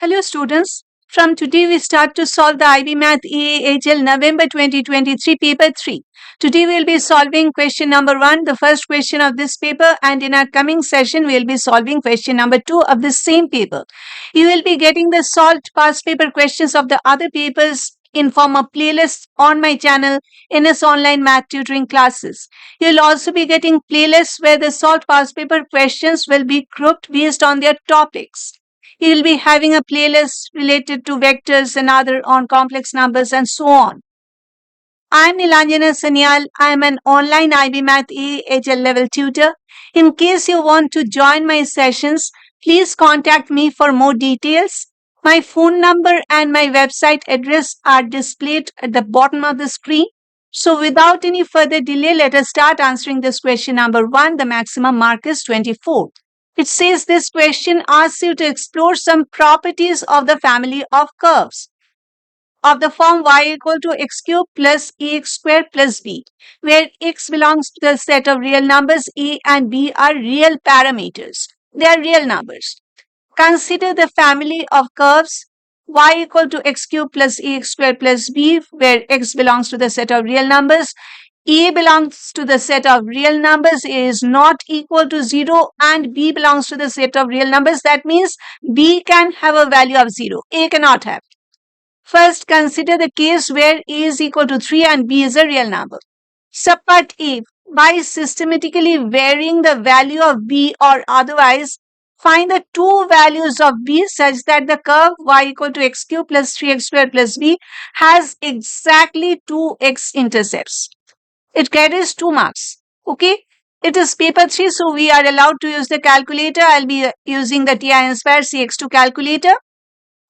Hello students, from today we start to solve the IB Math EAHL November 2023 paper 3. Today we will be solving question number 1, the first question of this paper, and in our coming session we will be solving question number 2 of the same paper. You will be getting the solved past paper questions of the other papers in form of playlists on my channel NS Online Math Tutoring Classes. You will also be getting playlists where the solved past paper questions will be grouped based on their topics. You will be having a playlist related to vectors and other on complex numbers and so on. I am Nilanjana Sanyal. I am an online IB Math EHL level tutor. In case you want to join my sessions, please contact me for more details. My phone number and my website address are displayed at the bottom of the screen. So without any further delay, let us start answering this question number 1. The maximum mark is 24. It says this question asks you to explore some properties of the family of curves of the form y equal to x cube plus ax square plus b, where x belongs to the set of real numbers, a and b are real parameters. They are real numbers. Consider the family of curves y equal to x cube plus ax square plus b, where x belongs to the set of real numbers, a belongs to the set of real numbers, a is not equal to 0, and b belongs to the set of real numbers. That means b can have a value of 0, a cannot have. First, consider the case where a is equal to 3 and b is a real number. Subpart A, by systematically varying the value of b or otherwise, find the two values of b such that the curve y equal to x cube plus 3x square plus b has exactly 2x intercepts. It carries 2 marks. Okay. It is paper 3, so we are allowed to use the calculator. I'll be using the TI Inspire CX2 calculator.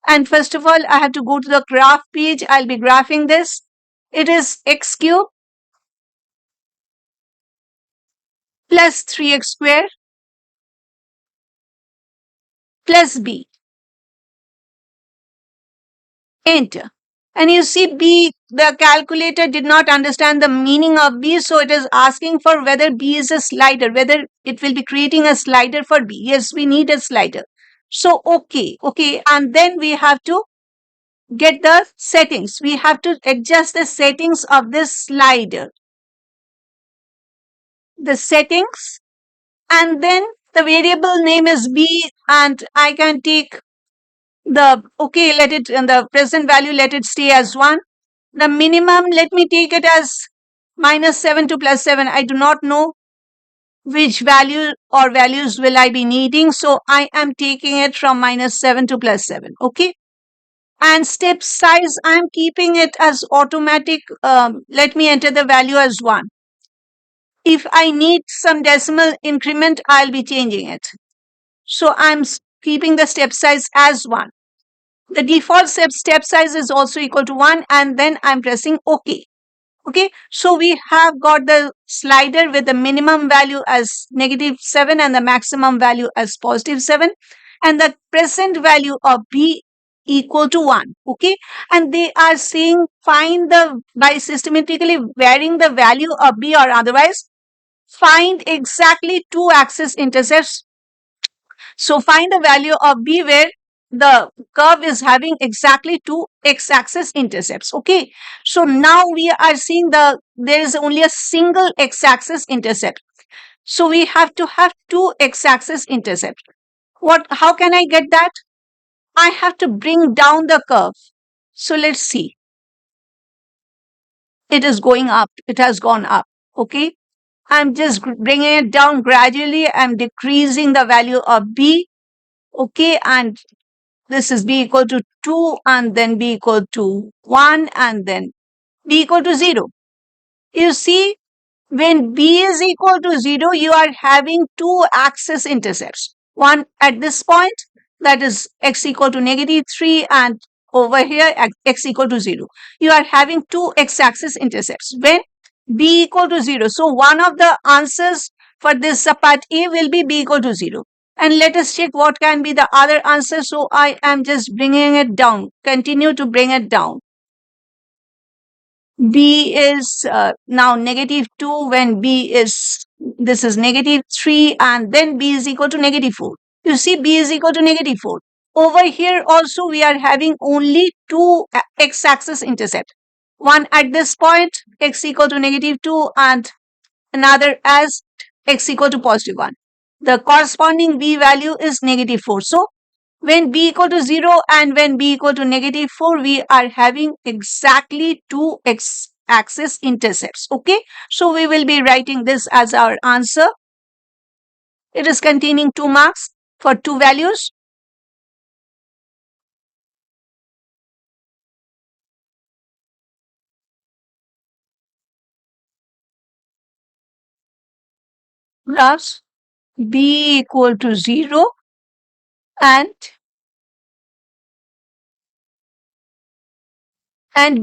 And first of all, I have to go to the graph page. I'll be graphing this. It is x cube plus 3x square plus b. Enter. And you see b, the calculator did not understand the meaning of b, so it is asking for whether b is a slider, whether it will be creating a slider for b. Yes, we need a slider. So, okay, and then we have to get the settings. We have to adjust the settings of this slider. The settings, and then the variable name is b, and I can take the, okay, let it, in the present value, let it stay as 1. The minimum, let me take it as -7 to +7. I do not know which value or values will I be needing. So I am taking it from -7 to +7. Okay. And step size, I am keeping it as automatic. Let me enter the value as 1. If I need some decimal increment, I'll be changing it. So I'm keeping the step size as 1. The default step size is also equal to 1, and then I'm pressing OK. Okay, so we have got the slider with the minimum value as -7 and the maximum value as +7, and the present value of b equal to 1. Okay, and they are saying find the, by systematically varying the value of b or otherwise, find exactly 2 axis intercepts. So find the value of b where the curve is having exactly 2 x-axis intercepts. Okay, so now we are seeing there is only a single x-axis intercept. So we have to have 2 x-axis intercepts. How can I get that? I have to bring down the curve. So let's see. It is going up. It has gone up. Okay, I'm just bringing it down gradually. I'm decreasing the value of b. Okay, and this is b equal to 2, and then b equal to 1, and then b equal to 0. You see, when b is equal to 0, you are having 2 axis intercepts. One at this point, that is x equal to -3, and over here x equal to 0. You are having 2 x-axis intercepts when b equal to 0. So one of the answers for this part A will be b equal to 0. And let us check what can be the other answer. So I am just bringing it down. Continue to bring it down. B is now -2 when b is, this is -3, and then b is equal to -4. You see, b is equal to -4. over here also we are having only two x-axis intercept. One at this point, x equal to -2, and another as x equal to +1. The corresponding b value is -4. So when b equal to 0 and when b equal to -4, we are having exactly two x-axis intercepts. Okay, so we will be writing this as our answer. It is containing 2 marks for 2 values. Plus b equal to 0 and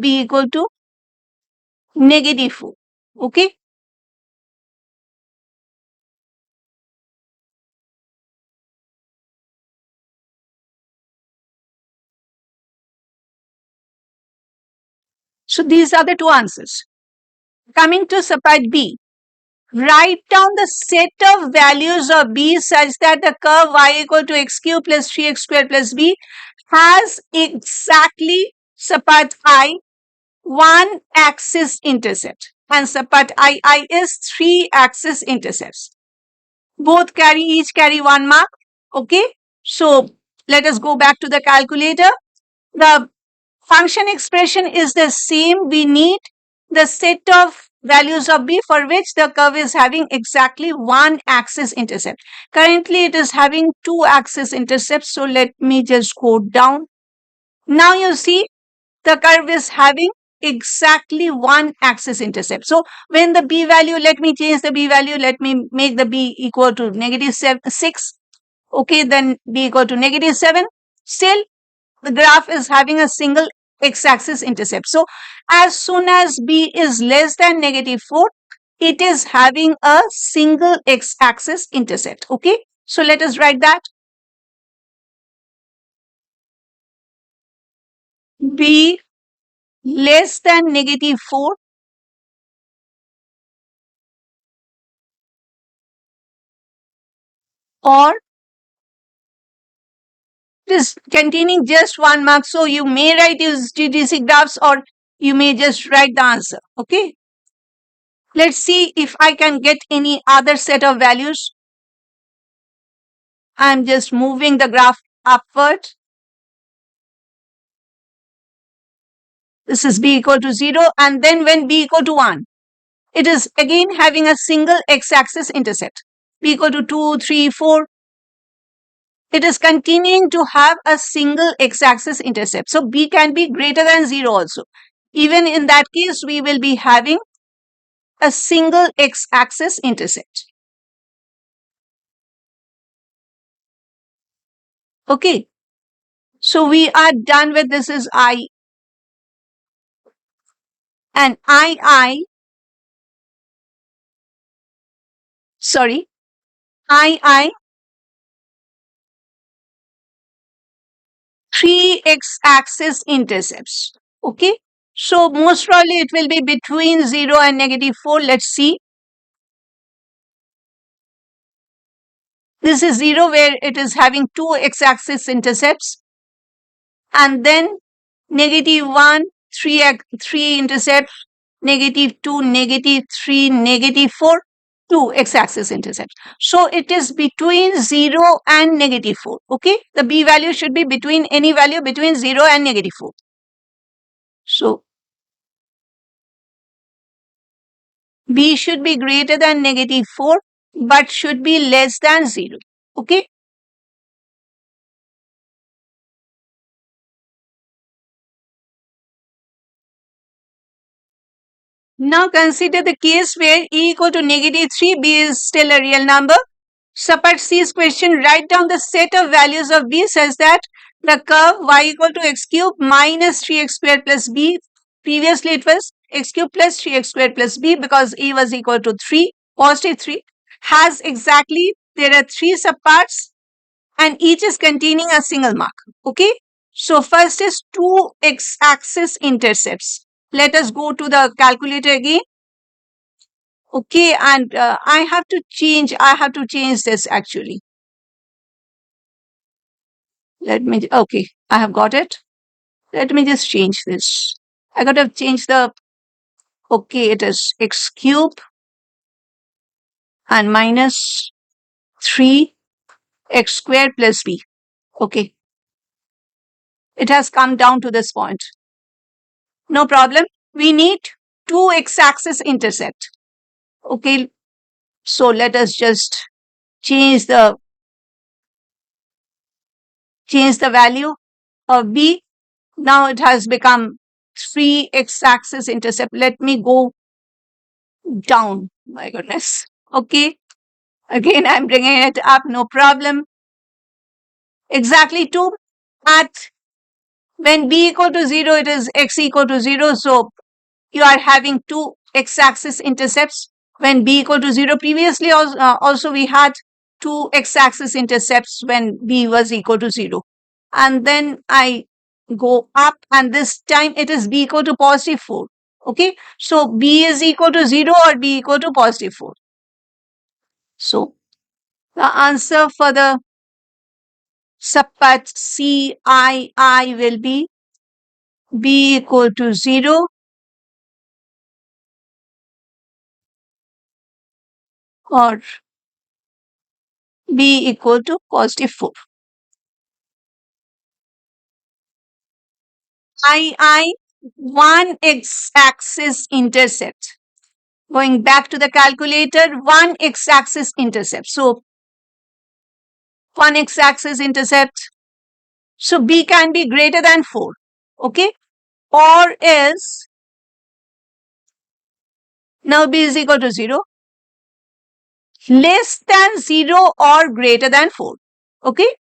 b equal to -4. Okay. So these are the two answers. Coming to subpart B, write down the set of values of B such that the curve y equal to x cube plus 3x square plus b has exactly subpart I one axis intercept and subpart II is 3 axis intercepts. Both each carry 1 mark. Okay. So let us go back to the calculator. The function expression is the same. We need the set of values of b for which the curve is having exactly one axis intercept. Currently it is having two axis intercepts. So let me just go down. Now you see the curve is having exactly one axis intercept. So when the b value, let me change the b value, let me make the b equal to -6. Okay, then b equal to -7. Still the graph is having a single x-axis intercept. So as soon as b is less than -4, it is having a single x-axis intercept. Okay, so let us write that. B less than -4 or it is containing just 1 mark. So you may write use GDC graphs or you may just write the answer. Okay. Let's see if I can get any other set of values. I'm just moving the graph upward. This is b equal to 0 and then when b equal to 1, it is again having a single x-axis intercept. B equal to 2, 3, 4. It is continuing to have a single x-axis intercept. So b can be greater than 0 also. Even in that case, we will be having a single x-axis intercept. Okay. So we are done with this is I. And II, 3 x-axis intercepts. Okay. So most probably it will be between 0 and -4. Let's see. This is 0 where it is having 2 x-axis intercepts. And then -1, 3 intercepts, -2, -3, -4, 2 x-axis intercepts. So it is between 0 and -4. Okay. The b value should be between any value between 0 and -4. So b should be greater than -4 but should be less than 0. Okay. Now consider the case where e equal to -3, b is still a real number. Subpart C's question, write down the set of values of b such that the curve y equal to x cube minus 3x squared plus b. Previously it was x cube plus 3x squared plus b because a was equal to 3, positive 3, has exactly, there are 3 subparts and each is containing a single mark. Okay. So first is 2 x-axis intercepts. Let us go to the calculator again. Okay, and I have to change this actually. Okay, I have got it. Let me just change this. I got to change the, okay, it is x cube and minus 3 x squared plus b. Okay, it has come down to this point. No problem. We need two x-axis intercept. Okay, so let us just change the value of b. Now it has become 3 x-axis intercept. Let me go down. My goodness. Okay. Again, I'm bringing it up. No problem. Exactly 2 at when b equal to 0, it is x equal to 0. So you are having two x-axis intercepts when b equal to 0. Previously also we had two x-axis intercepts when b was equal to 0. And then I go up and this time it is b equal to positive 4. Okay, so b is equal to 0 or b equal to positive 4. So the answer for the subpart CII will be b equal to 0 or b equal to positive 4. II, one x-axis intercept. Going back to the calculator, one x-axis intercept. So, one x-axis intercept. So, b can be greater than 4. Okay. Or is, now b is equal to 0, less than 0 or greater than 4. Okay.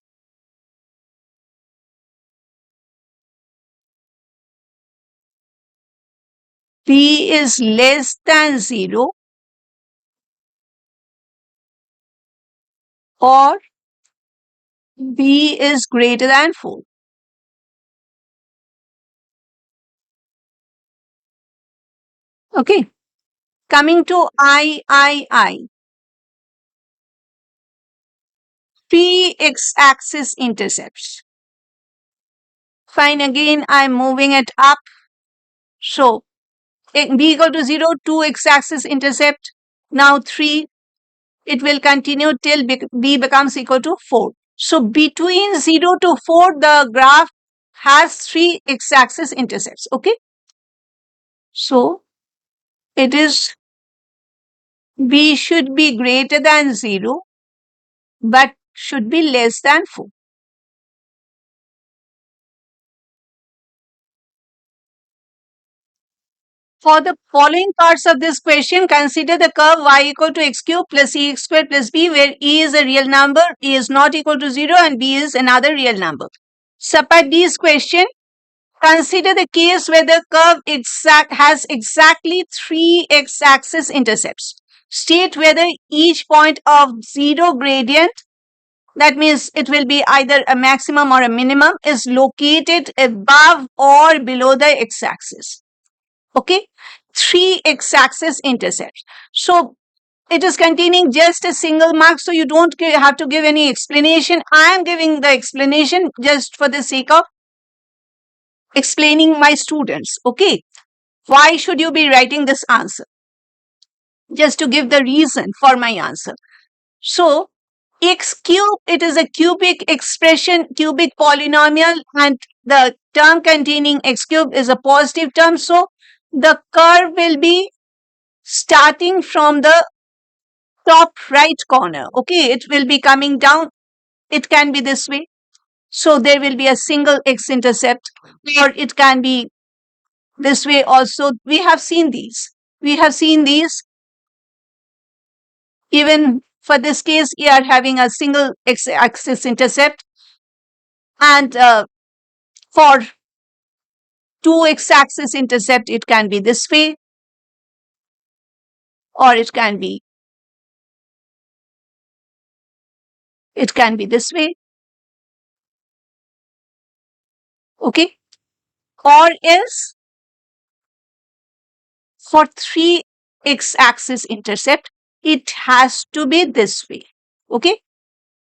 B is less than 0 or b is greater than 4. Okay. Coming to III, 3 x-axis intercepts. Fine, again I'm moving it up. So b equal to 0, 2 x-axis intercept. Now 3, it will continue till b becomes equal to 4. So between 0 to 4, the graph has 3 x-axis intercepts. Okay. So it is, b should be greater than 0, but should be less than 4. For the following parts of this question, consider the curve y equal to x cube plus ex squared plus b, where e is a real number, e is not equal to 0, and b is another real number. Subpart D's question, consider the case where the curve has exactly 3 x-axis intercepts. State whether each point of 0 gradient, that means it will be either a maximum or a minimum, is located above or below the x-axis. Okay, 3 x-axis intercepts. So it is containing just a single mark, so you don't have to give any explanation. I am giving the explanation just for the sake of explaining my students. Okay, why should you be writing this answer? Just to give the reason for my answer. So x cube, it is a cubic expression, cubic polynomial, and the term containing x cube is a positive term. So the curve will be starting from the top right corner. Okay, it will be coming down. It can be this way. So there will be a single x-intercept, or it can be this way also. We have seen these. We have seen these. Even for this case, we are having a single x-axis intercept. And for two x-axis intercept, it can be this way, or it can be this way. Okay, or else for 3 x-axis intercept, it has to be this way. Okay,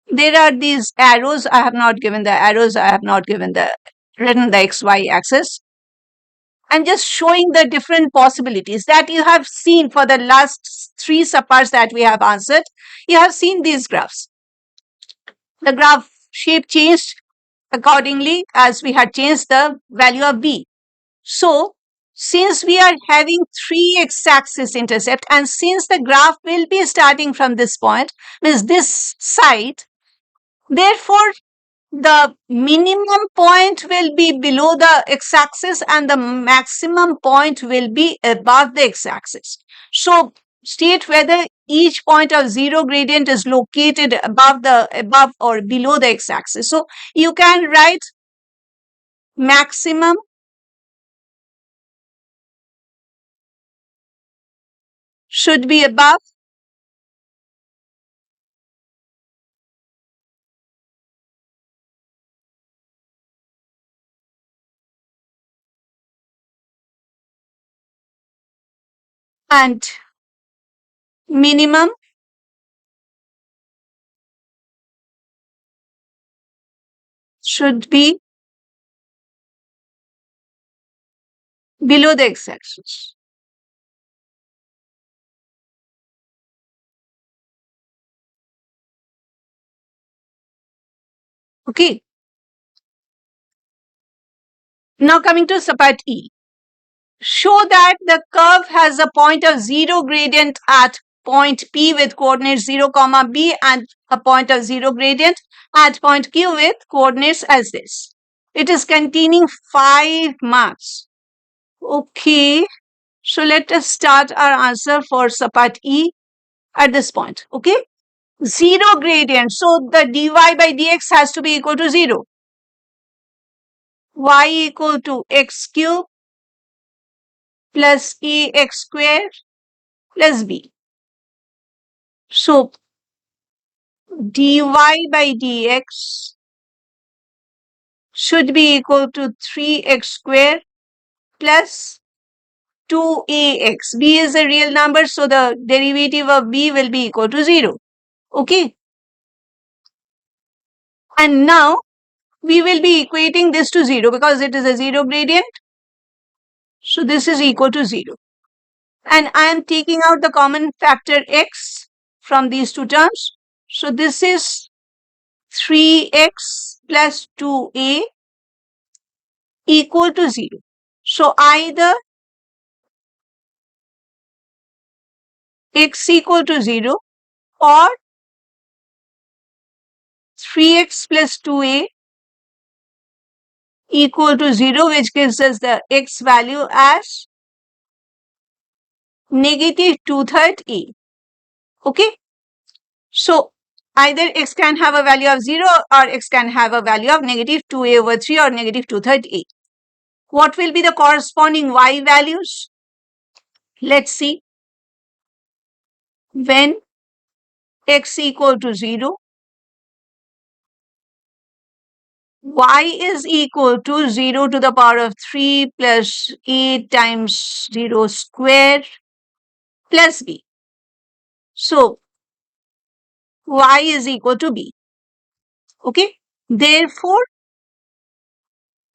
there are these arrows. I have not given the arrows. I have not given the written the XY axis. I'm just showing the different possibilities that you have seen for the last 3 subparts that we have answered. You have seen these graphs. The graph shape changed accordingly as we had changed the value of B. So, since we are having 3 x-axis intercept and since the graph will be starting from this point, means this side, therefore the minimum point will be below the x-axis and the maximum point will be above the x-axis. So state whether each point of zero gradient is located above or below the x-axis. So you can write maximum should be above and minimum should be below the x-axis. Okay. Now coming to subpart E. Show that the curve has a point of zero gradient at point P with coordinates 0, B and a point of zero gradient at point Q with coordinates as this. It is containing 5 marks. Okay. So let us start our answer for subpart E at this point. Okay. Zero gradient. So the dy by dx has to be equal to 0. Y equal to x cube plus ax square plus b. So dy by dx should be equal to 3x square plus 2ax. B is a real number, so the derivative of b will be equal to 0. Okay. And now we will be equating this to 0 because it is a 0 gradient. So this is equal to 0. And I am taking out the common factor x from these two terms. So this is 3x plus 2a equal to 0. So either x equal to 0 or 3x plus 2a equal to 0, which gives us the x value as negative 2/3 a. Okay. So either x can have a value of 0 or x can have a value of negative 2a over 3 or negative 2/3 a. What will be the corresponding y values? Let's see. When x equal to 0, y is equal to 0 to the power of 3 plus a times 0 square plus b. So y is equal to b. Okay. Therefore,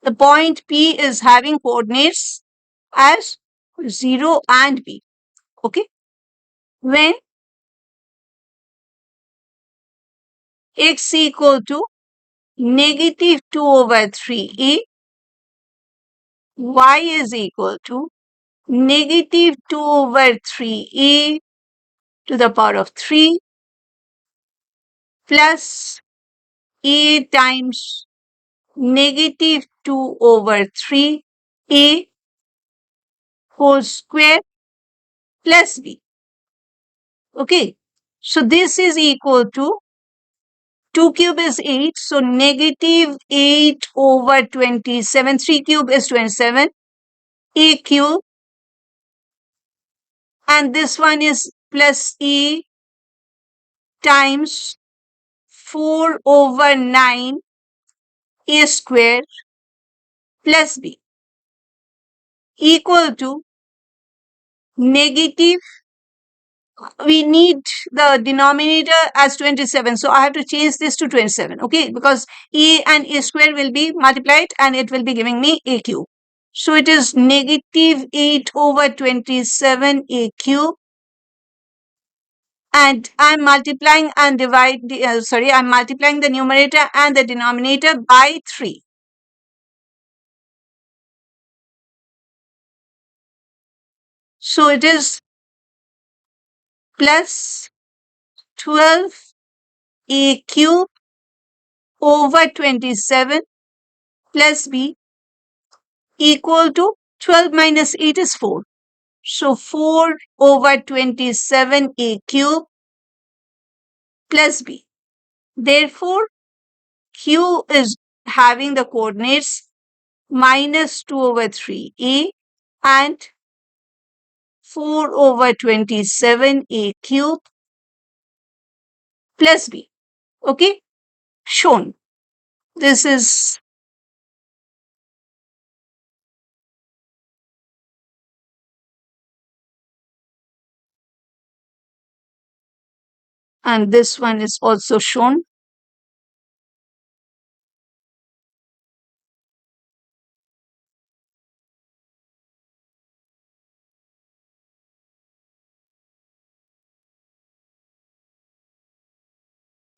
the point P is having coordinates as 0 and b. Okay. When x equal to negative 2 over 3a, y is equal to negative 2 over 3a to the power of 3 plus a times negative 2 over 3a whole square plus b. Okay. So this is equal to 2 cube is 8. So negative 8 over 27. 3 cube is 27. A cube. And this one is plus a times 4 over 9 a square plus b equal to negative we need the denominator as 27. So I have to change this to 27, okay? Because a and a square will be multiplied and it will be giving me a cube. So it is negative 8 over 27 a cube. And I'm multiplying and I'm multiplying the numerator and the denominator by 3. So it is plus 12 a cube over 27 plus b equal to 12 minus 8 is 4. So 4 over 27 a cube plus b. Therefore, q is having the coordinates minus 2 over 3a and 4 over 27 a cube plus b. Okay, shown. This is, and this one is also shown.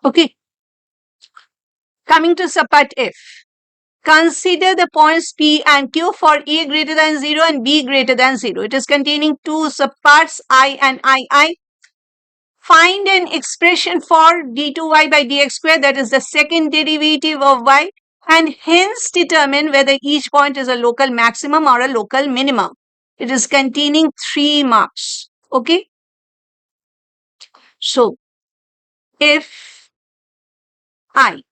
Okay, coming to subpart F. Consider the points P and Q for A greater than 0 and B greater than 0. It is containing two subparts I and II. Find an expression for d2y by dx square, that is the second derivative of y, and hence determine whether each point is a local maximum or a local minimum. It is containing 3 marks. Okay. So, if I,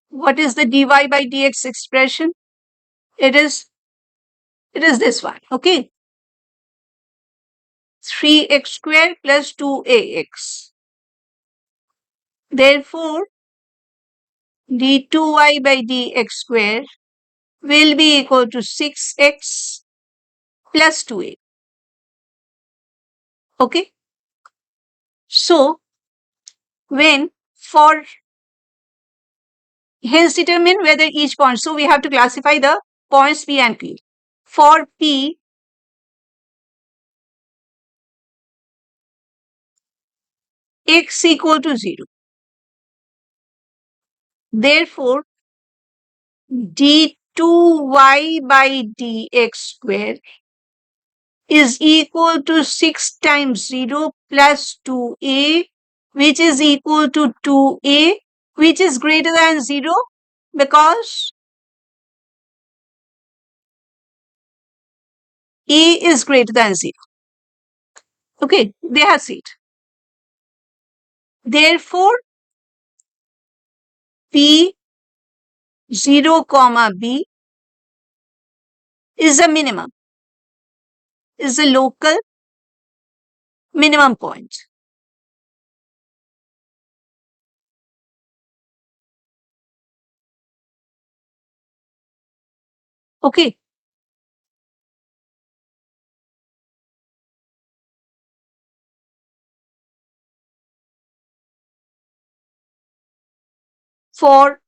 what is the dy by dx expression? It is this one. Okay. 3x square plus 2ax. Therefore, d2y by dx square will be equal to 6x plus 2a. Okay. So, when for hence determine whether each point, so we have to classify the points P and Q. For P, x equal to 0. Therefore, d2y by dx square is equal to 6 times 0 plus 2a, which is equal to 2a, which is greater than 0 because a is greater than 0. Okay, they have said. Therefore, P 0 comma B is a minimum, is a local minimum point. Okay. For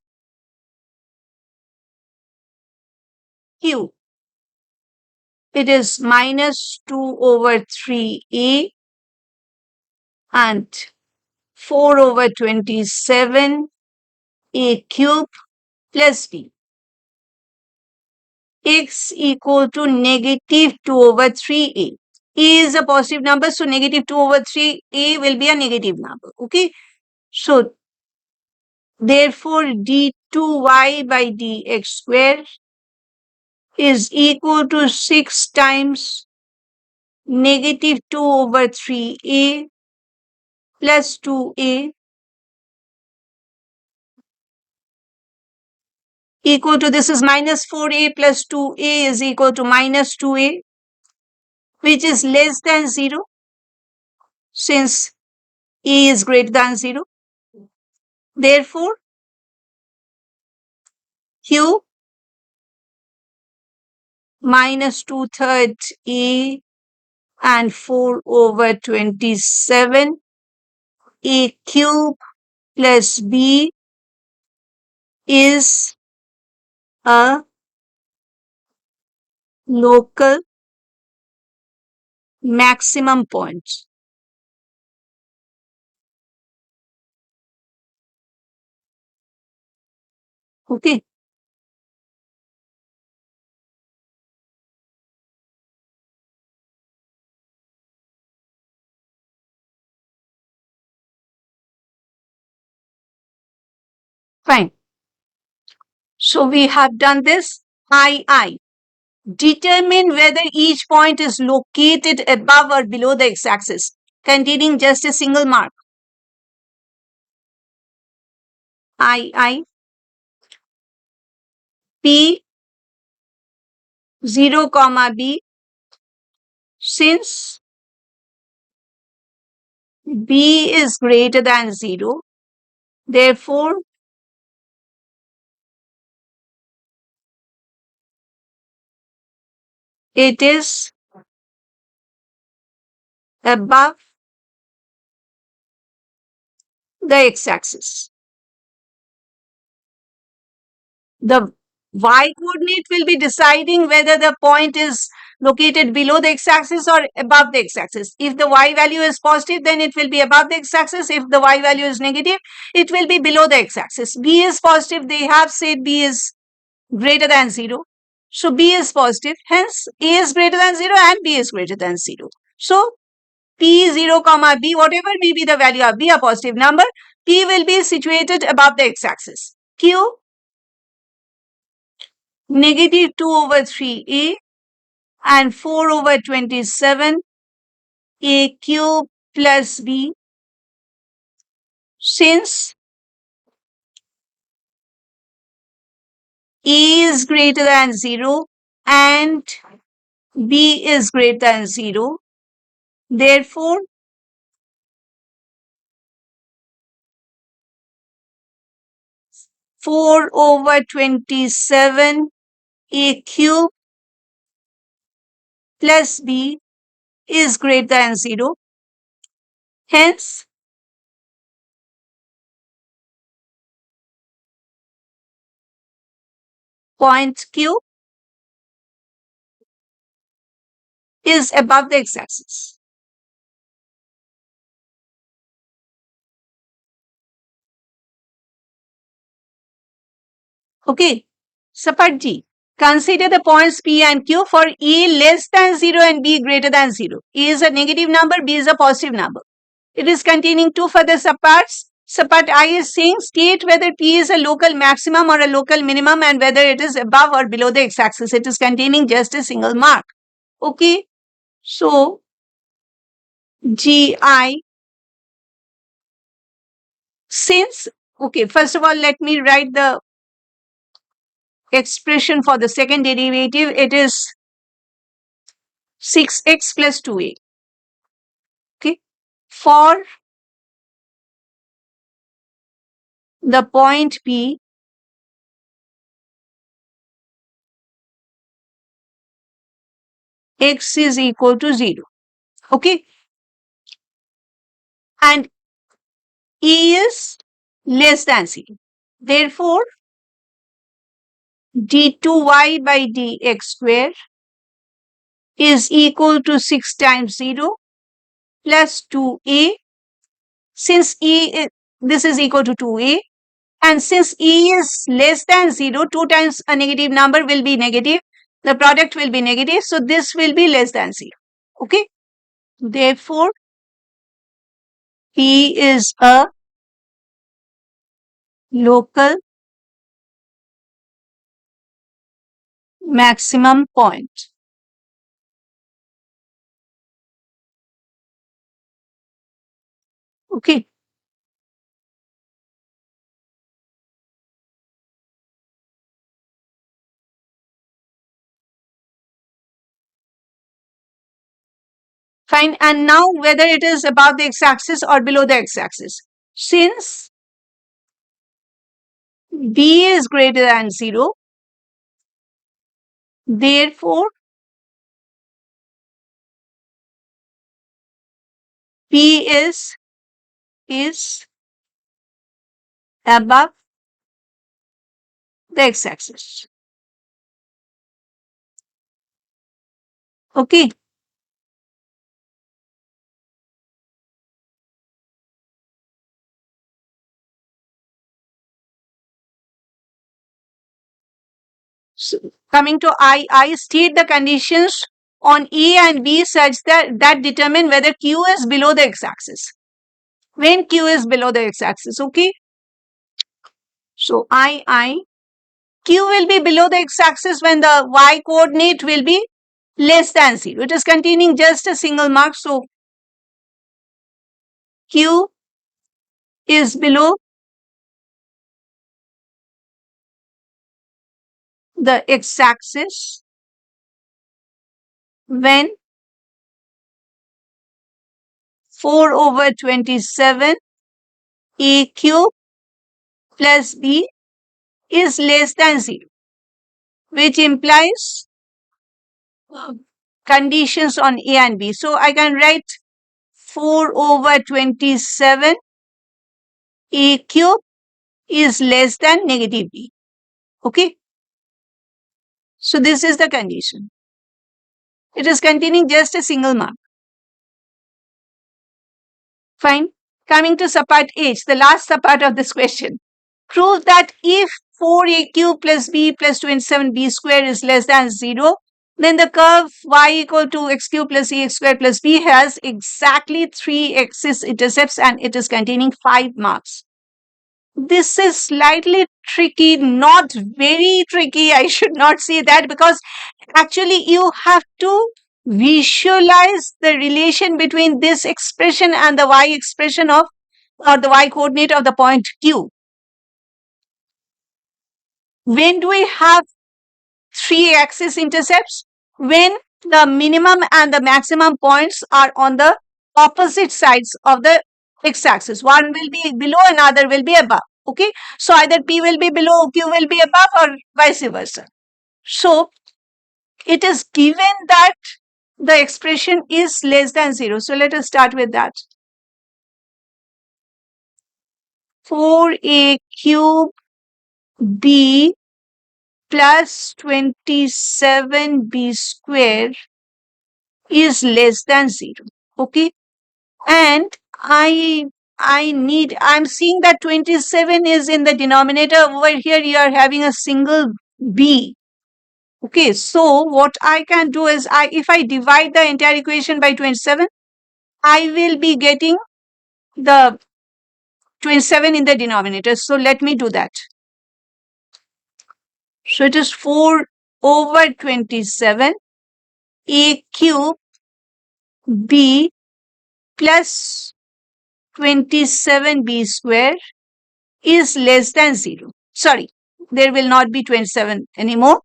Q, it is minus 2 over 3a and 4 over 27 a cube plus b. X equal to negative 2 over 3a. A is a positive number, so negative 2 over 3a will be a negative number. Okay. So, therefore, d2y by dx square is equal to 6 times negative 2 over 3a plus 2a equal to, this is minus 4a plus 2a is equal to minus 2a, which is less than 0 since a is greater than 0. Therefore, Q minus 2/3 a and 4 over 27 a cube plus b is a local maximum point. Okay. Fine. So we have done this. I. Determine whether each point is located above or below the x-axis, containing just a single mark. I. P 0, B. Since b is greater than 0, therefore it is above the x-axis. The y-coordinate will be deciding whether the point is located below the x-axis or above the x-axis. If the y value is positive, then it will be above the x-axis. If the y value is negative, it will be below the x-axis. B is positive. They have said B is greater than 0. So B is positive. Hence, A is greater than 0 and B is greater than 0. So P 0, B, whatever may be the value of B, a positive number, P will be situated above the x-axis. Q negative 2 over 3a and 4 over 27 a cube plus b, since a is greater than 0 and b is greater than 0, therefore four over 27 a cube plus b is greater than 0. Hence, point Q is above the x-axis. Okay, so part G. Consider the points P and Q for A less than 0 and B greater than 0. A is a negative number, B is a positive number. It is containing two further subparts. Subpart I is saying state whether P is a local maximum or a local minimum and whether it is above or below the x-axis. It is containing just a single mark. Okay, so GI, since, okay, first of all, let me write the expression for the second derivative. It is 6x plus 2a. Okay, for the point P, x is equal to 0. Okay, and E is less than 0. Therefore, d2y by dx square is equal to 6 times 0 plus 2a. Since this is equal to 2a, and since e is less than 0, 2 times a negative number will be negative. The product will be negative, so this will be less than 0. Okay, therefore, P is a local maximum point. Okay. Fine. And now whether it is above the x-axis or below the x-axis. Since B is greater than 0, therefore P is above the x-axis. Okay. So coming to I state the conditions on A and B such that determine whether Q is below the x-axis. When Q is below the x-axis, okay? So Q will be below the x-axis when the y coordinate will be less than 0. It is containing just a single mark. So Q is below the x-axis when 4/27 A cube plus B is less than 0, which implies conditions on A and B. So I can write 4/27 A cube is less than negative B. Okay. So this is the condition. It is containing just a single mark. Fine. Coming to subpart H, the last subpart of this question. Prove that if 4A cube plus B plus 27B square is less than 0, then the curve y equal to x cube plus ax square plus b has exactly 3 axis intercepts and it is containing 5 marks. This is slightly tricky, not very tricky. I should not say that because actually you have to visualize the relation between this expression and the y expression of or the y coordinate of the point Q. When do we have 3 axis intercepts? When the minimum and the maximum points are on the opposite sides of the x-axis. One will be below, another will be above. Okay. So either P will be below, Q will be above or vice versa. So it is given that the expression is less than 0. So let us start with that. 4A cube B plus 27B square is less than 0. Okay. And I'm seeing that 27 is in the denominator. Over here you are having a single B. Okay, so what I can do is if I divide the entire equation by 27, I will be getting the 27 in the denominator. So let me do that. So it is 4/27 A cube B plus 27B square is less than 0. Sorry, there will not be 27 anymore.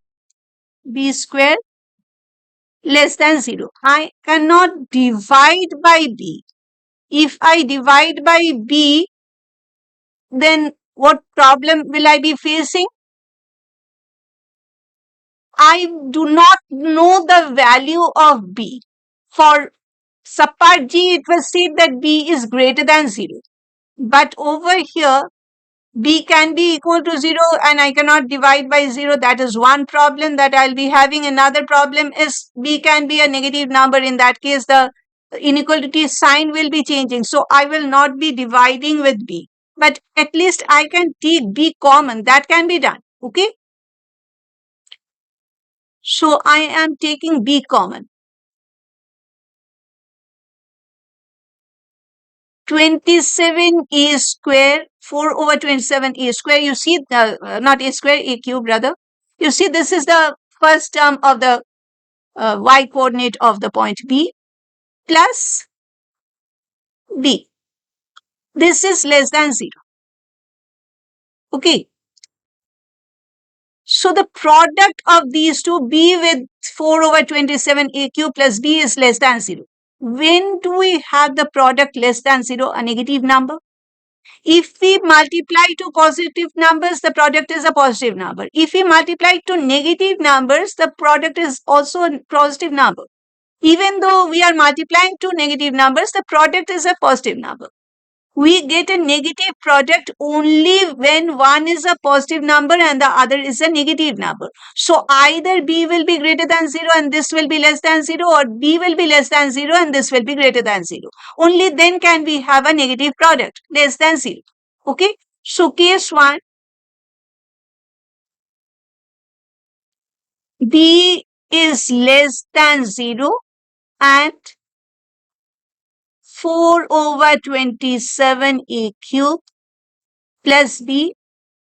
B square less than 0. I cannot divide by B. If I divide by B, then what problem will I be facing? I do not know the value of B. For subpart G, it will state that B is greater than 0. But over here, B can be equal to 0 and I cannot divide by 0. That is one problem that I'll be having. Another problem is B can be a negative number. In that case, the inequality sign will be changing. So I will not be dividing with B. But at least I can take B common. That can be done. Okay. So I am taking B common. 27A square, 4/27A square. You see, not A square, A cube rather. You see, this is the first term of the y coordinate of the point B plus B. This is less than 0. Okay. So the product of these two, B with 4/27 A cube plus B is less than 0. When do we have the product less than 0? A negative number. If we multiply to positive numbers, the product is a positive number. If we multiply to negative numbers, the product is also a positive number. Even though we are multiplying two negative numbers, the product is a positive number. We get a negative product only when one is a positive number and the other is a negative number. So either b will be greater than 0 and this will be less than 0, or b will be less than 0 and this will be greater than 0. Only then can we have a negative product less than 0. Okay. So case 1, b is less than 0 and 4 over 27a cube plus b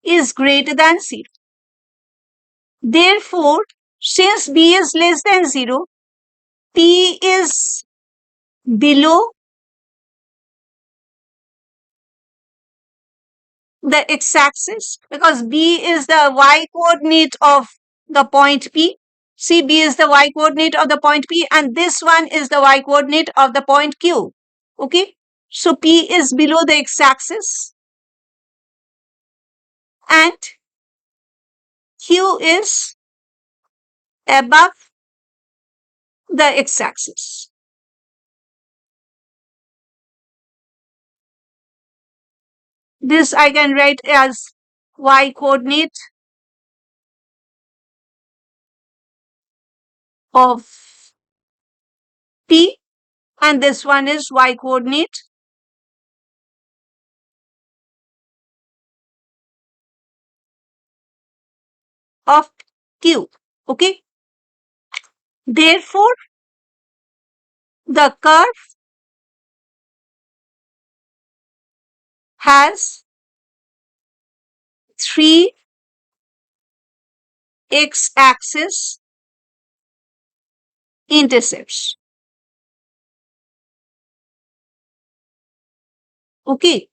is greater than 0. Therefore, since b is less than 0, p is below the x-axis, because b is the y-coordinate of the point P. See, b is the y-coordinate of the point P and this one is the y-coordinate of the point Q. Okay. So P is below the x-axis and Q is above the x-axis. This I can write as y-coordinate of P and this one is y-coordinate of Q. Okay. Therefore, the curve has three x-axis intercepts. Okay.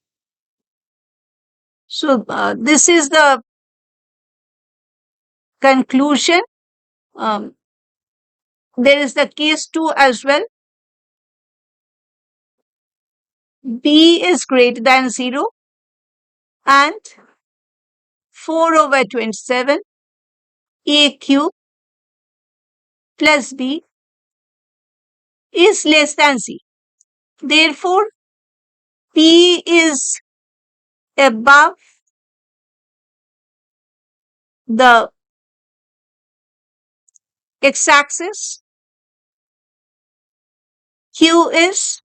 So, this is the conclusion. There is the case 2 as well. B is greater than 0 and 4 over 27 a cube plus b is less than c. Therefore, p is above the x-axis, q is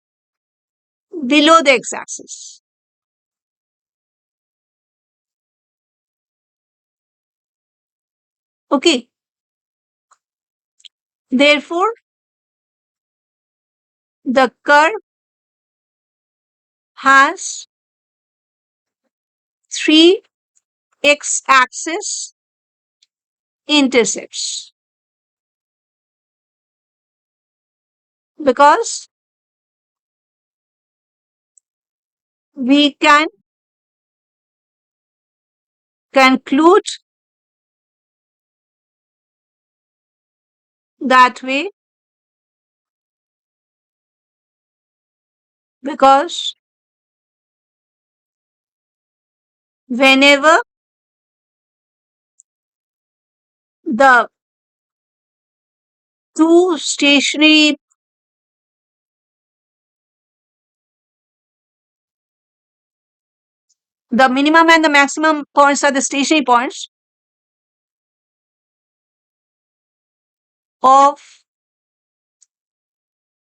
below the x-axis. Okay. Therefore, the curve has three x-axis intercepts because we can conclude that way because whenever the two stationary the minimum and the maximum points are the stationary points of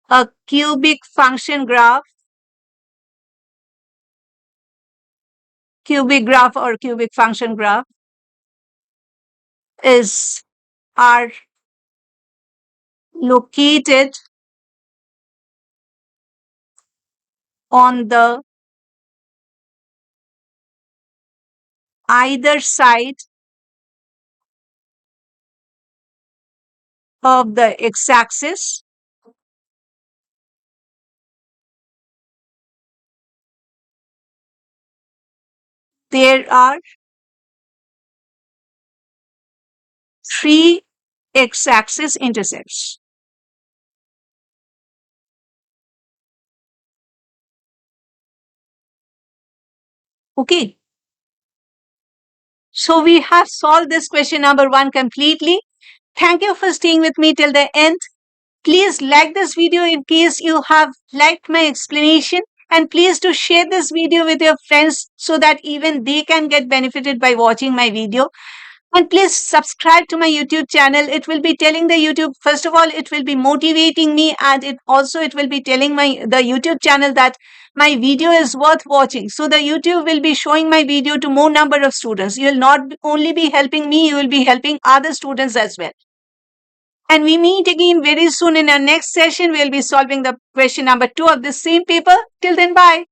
a cubic function graph, cubic graph or cubic function graph are located on the either side of the x-axis. There are three x-axis intercepts. Okay. So we have solved this question number 1 completely. Thank you for staying with me till the end. Please like this video in case you have liked my explanation, and please to share this video with your friends so that even they can get benefited by watching my video. And please subscribe to my YouTube channel. It will be telling the YouTube, first of all, it will be motivating me, and it will be telling the YouTube channel that my video is worth watching. So the YouTube will be showing my video to more number of students. You will not only be helping me, you will be helping other students as well. And we meet again very soon in our next session. We'll be solving the question number 2 of the same paper. Till then, bye.